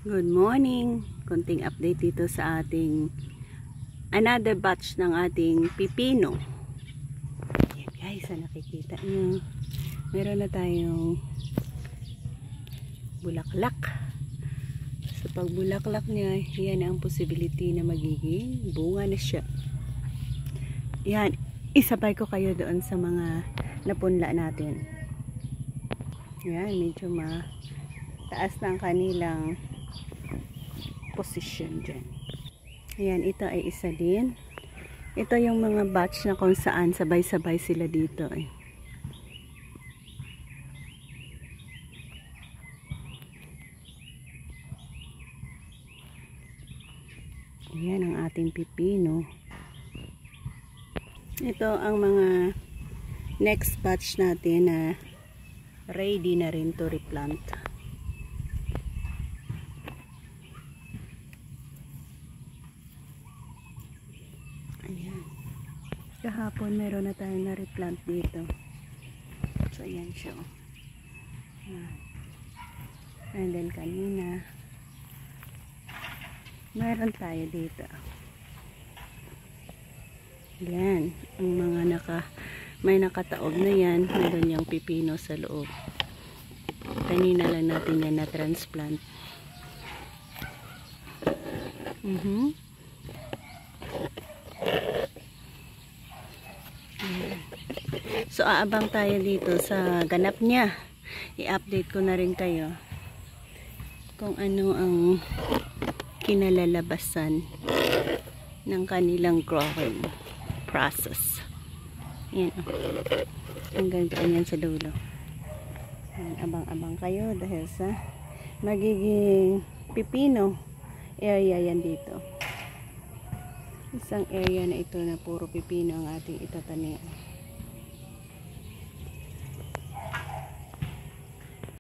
Good morning! Konting update dito sa ating another batch ng ating pipino. Yan guys, nakikita nyo. Meron na tayong bulaklak. Sa pagbulaklak niya, yan ang possibility na magiging bunga na siya. Yan, isabay ko kayo doon sa mga napunla natin. Yan, medyo taas ng kanilang position dyan. Ayan, ito ay isa din. Ito yung mga batch na kung saan sabay-sabay sila dito eh. Ayan ang ating pipino. Ito ang mga next batch natin na ready na rin to replant. Ayan. Kahapon meron na tayong na-replant dito. So ayan siya. And then kanina meron tayo dito. Ayan. Ang mga may nakataob na yan. Meron yung pipino sa loob. Kanina lang natin yan na-transplant. So aabang tayo dito sa ganap niya. I-update ko na rin kayo kung ano ang kinalalabasan ng kanilang growing process. Yan. Hanggang doon yan sa dulo. Abang-abang kayo dahil sa magiging pipino area yan dito. Isang area na ito na puro pipino ang ating itatanim.